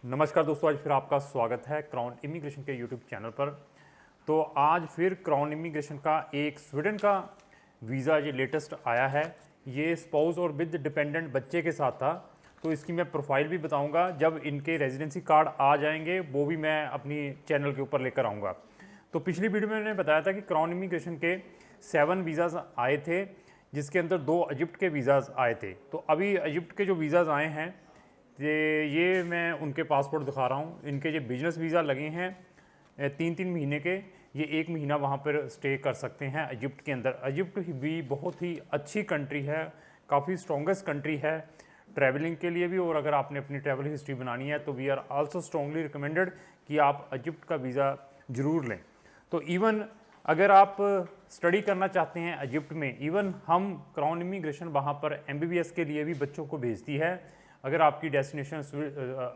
नमस्कार दोस्तों, आज फिर आपका स्वागत है क्राउन इमिग्रेशन के यूट्यूब चैनल पर। तो आज फिर क्राउन इमिग्रेशन का एक स्वीडन का वीज़ा ये लेटेस्ट आया है। ये स्पाउस और विद डिपेंडेंट बच्चे के साथ था, तो इसकी मैं प्रोफाइल भी बताऊंगा। जब इनके रेजिडेंसी कार्ड आ जाएंगे वो भी मैं अपनी चैनल के ऊपर लेकर आऊँगा। तो पिछली वीडियो में मैंने बताया था कि क्राउन इमिग्रेशन के 7 वीज़ाज़ आए थे, जिसके अंदर 2 इजिप्ट के वीज़ाज़ आए थे। तो अभी इजिप्ट के जो वीज़ाज़ आए हैं ये मैं उनके पासपोर्ट दिखा रहा हूँ। इनके जो बिजनेस वीज़ा लगे हैं 3-3 महीने के, ये 1 महीना वहाँ पर स्टे कर सकते हैं इजिप्ट के अंदर। इजिप्ट भी बहुत ही अच्छी कंट्री है, काफ़ी स्ट्रॉन्गेस्ट कंट्री है ट्रैवलिंग के लिए भी। और अगर आपने अपनी ट्रैवल हिस्ट्री बनानी है तो we are also strongly recommended कि आप इजिप्ट का वीज़ा ज़रूर लें। तो इवन अगर आप स्टडी करना चाहते हैं इजिप्ट में, इवन हम क्राउन इमिग्रेशन वहाँ पर MBBS के लिए भी बच्चों को भेजती है। अगर आपकी डेस्टिनेशन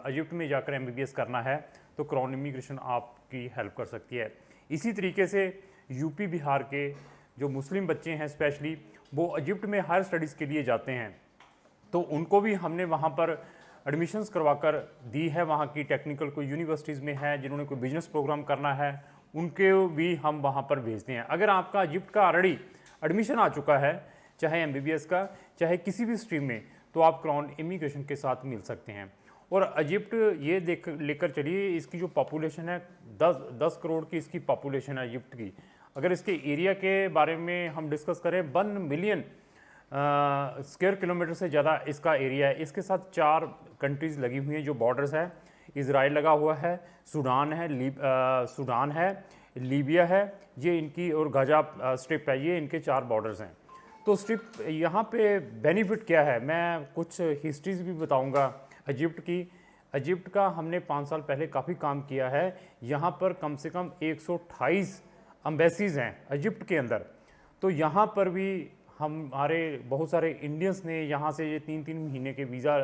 इजिप्ट में जाकर MBBS करना है तो क्राउन इमिग्रेशन आपकी हेल्प कर सकती है। इसी तरीके से यूपी बिहार के जो मुस्लिम बच्चे हैं स्पेशली, वो इजिप्ट में हायर स्टडीज़ के लिए जाते हैं, तो उनको भी हमने वहाँ पर एडमिशन्स करवाकर दी है। वहाँ की टेक्निकल कोई यूनिवर्सिटीज़ में है, जिन्होंने कोई बिजनेस प्रोग्राम करना है उनके भी हम वहाँ पर भेजते हैं। अगर आपका इजिप्ट का ऑलरेडी एडमिशन आ चुका है, चाहे MBBS का चाहे किसी भी स्ट्रीम में, तो आप क्राउन इमिग्रेशन के साथ मिल सकते हैं। और इजिप्ट ये लेकर चलिए, इसकी जो पॉपुलेशन है 10 करोड़ की इसकी पॉपुलेशन है इजिप्ट की। अगर इसके एरिया के बारे में हम डिस्कस करें, 1 मिलियन स्क्वायर किलोमीटर से ज़्यादा इसका एरिया है। इसके साथ 4 कंट्रीज़ लगी हुई हैं जो बॉर्डर्स है। इज़राइल लगा हुआ है, सूडान है, लीबिया है, ये इनकी, और गाजा स्ट्रिप है, ये इनके 4 बॉर्डर्स हैं। तो स्ट्रिप यहाँ पे बेनिफिट क्या है, मैं कुछ हिस्ट्रीज भी बताऊँगा इजिप्ट की। इजिप्ट का हमने 5 साल पहले काफ़ी काम किया है। यहाँ पर कम से कम 128 एम्बेसीज़ हैं इजिप्ट के अंदर। तो यहाँ पर भी हमारे बहुत सारे इंडियंस ने यहाँ से ये 3-3 महीने के वीज़ा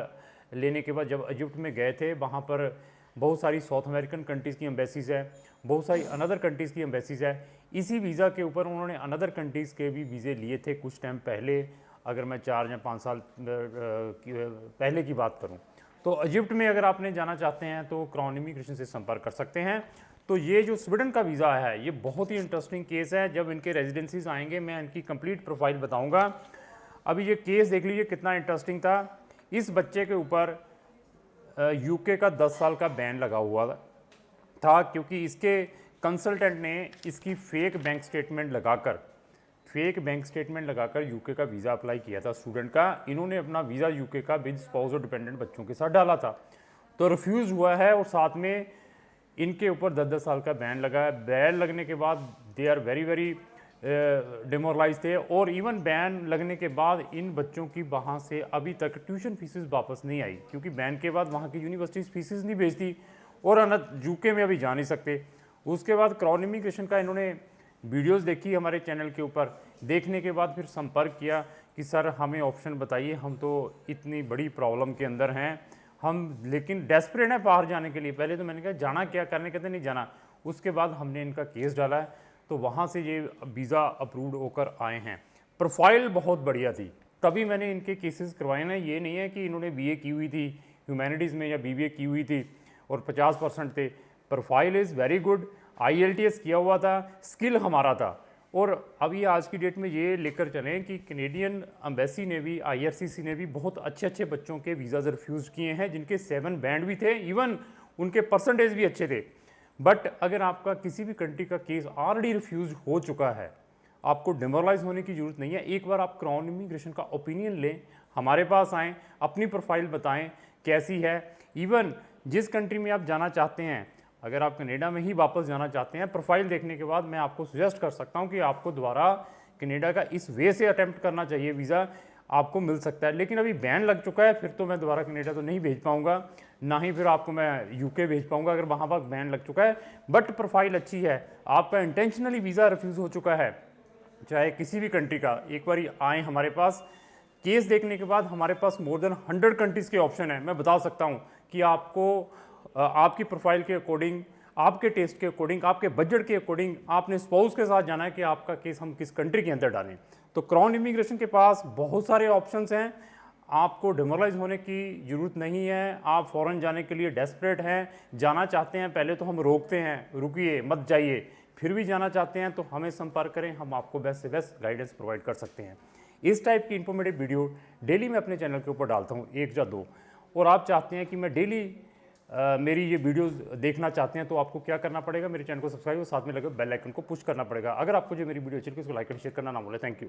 लेने के बाद जब इजिप्ट में गए थे, वहाँ पर बहुत सारी साउथ अमेरिकन कंट्रीज़ की एम्बेसीज़ है, बहुत सारी अनदर कंट्रीज़ की एम्बेसीज़ है। इसी वीज़ा के ऊपर उन्होंने अनदर कंट्रीज़ के भी वीज़े लिए थे कुछ टाइम पहले, अगर मैं 4 या 5 साल पहले की बात करूं। तो इजिप्ट में अगर आपने जाना चाहते हैं तो क्राउन इमिग्रेशन से संपर्क कर सकते हैं। तो ये जो स्वीडन का वीज़ा है, ये बहुत ही इंटरेस्टिंग केस है। जब इनके रेजिडेंसीज आएंगे मैं इनकी कंप्लीट प्रोफाइल बताऊँगा। अभी ये केस देख लीजिए कितना इंटरेस्टिंग था। इस बच्चे के ऊपर UK का 10 साल का बैन लगा हुआ था, क्योंकि इसके कंसल्टेंट ने इसकी फेक बैंक स्टेटमेंट लगाकर UK का वीज़ा अप्लाई किया था स्टूडेंट का। इन्होंने अपना वीज़ा UK का विद स्पाउस और डिपेंडेंट बच्चों के साथ डाला था, तो रिफ्यूज़ हुआ है। और साथ में इनके ऊपर 10-10 साल का बैन लगा है। बैन लगने के बाद दे आर वेरी डिमोरलाइज थे। और इवन बैन लगने के बाद इन बच्चों की वहाँ से अभी तक ट्यूशन फीसेस वापस नहीं आई, क्योंकि बैन के बाद वहाँ की यूनिवर्सिटीज़ फीसेस नहीं भेजती और UK में अभी जा नहीं सकते। उसके बाद क्राउन इमिग्रेशन का इन्होंने वीडियोस देखी हमारे चैनल के ऊपर, देखने के बाद फिर संपर्क किया कि सर हमें ऑप्शन बताइए, हम तो इतनी बड़ी प्रॉब्लम के अंदर हैं, हम लेकिन डेस्परेट हैं बाहर जाने के लिए। पहले तो मैंने कहा जाना क्या करने, कहते नहीं जाना। उसके बाद हमने इनका केस डाला है, तो वहाँ से ये वीज़ा अप्रूव्ड होकर आए हैं। प्रोफाइल बहुत बढ़िया थी, तभी मैंने इनके केसेस करवाए ना। ये नहीं है कि इन्होंने BA की हुई थी ह्यूमैनिटीज़ में या BBA की हुई थी और 50% थे। Profile is very good, IELTS किया हुआ था, स्किल हमारा था। और अभी आज की डेट में ये लेकर चलें कि कैनेडियन एम्बेसी ने भी, IRCC ने भी बहुत अच्छे बच्चों के वीज़ाज़ रिफ्यूज़ किए हैं, जिनके 7 बैंड भी थे, इवन उनके परसेंटेज भी अच्छे थे। बट अगर आपका किसी भी कंट्री का केस ऑलरेडी रिफ्यूज़ हो चुका है, आपको डिमोरलाइज होने की ज़रूरत नहीं है। एक बार आप क्राउन इमिग्रेशन का ओपिनियन लें, हमारे पास आएँ, अपनी प्रोफाइल बताएं कैसी है। इवन जिस कंट्री में आप जाना चाहते हैं, अगर आप कनाडा में ही वापस जाना चाहते हैं, प्रोफाइल देखने के बाद मैं आपको सजेस्ट कर सकता हूं कि आपको दोबारा कनाडा का इस वे से अटेम्प्ट करना चाहिए, वीज़ा आपको मिल सकता है। लेकिन अभी बैन लग चुका है, फिर तो मैं दोबारा कनाडा तो नहीं भेज पाऊंगा, ना ही फिर आपको मैं UK भेज पाऊंगा अगर वहाँ पर बैन लग चुका है। बट प्रोफाइल अच्छी है, आपका इंटेंशनली वीज़ा रिफ्यूज़ हो चुका है चाहे किसी भी कंट्री का, एक बार आएँ हमारे पास। केस देखने के बाद हमारे पास मोर देन 100 कंट्रीज़ के ऑप्शन है। मैं बता सकता हूँ कि आपको आपकी प्रोफाइल के अकॉर्डिंग, आपके टेस्ट के अकॉर्डिंग, आपके बजट के अकॉर्डिंग, आपने स्पाउस के साथ जाना है कि आपका केस हम किस कंट्री के अंदर डालें। तो क्राउन इमिग्रेशन के पास बहुत सारे ऑप्शंस हैं। आपको डिमोरलाइज होने की ज़रूरत नहीं है। आप फ़ौरन जाने के लिए डेस्परेट हैं, जाना चाहते हैं, पहले तो हम रोकते हैं, रुकिए मत जाइए, फिर भी जाना चाहते हैं तो हमें संपर्क करें, हम आपको बेस्ट से बेस्ट गाइडेंस प्रोवाइड कर सकते हैं। इस टाइप की इन्फॉर्मेटिव वीडियो डेली मैं अपने चैनल के ऊपर डालता हूँ, 1 या 2, और आप चाहते हैं कि मैं डेली मेरी ये वीडियोस देखना चाहते हैं तो आपको क्या करना पड़ेगा, मेरे चैनल को सब्सक्राइब और साथ में लगे बेल आइकन को पुश करना पड़ेगा। अगर आपको जो मेरी वीडियो अच्छी लगी उसको लाइक एंड शेयर करना ना भूलें। Thank you.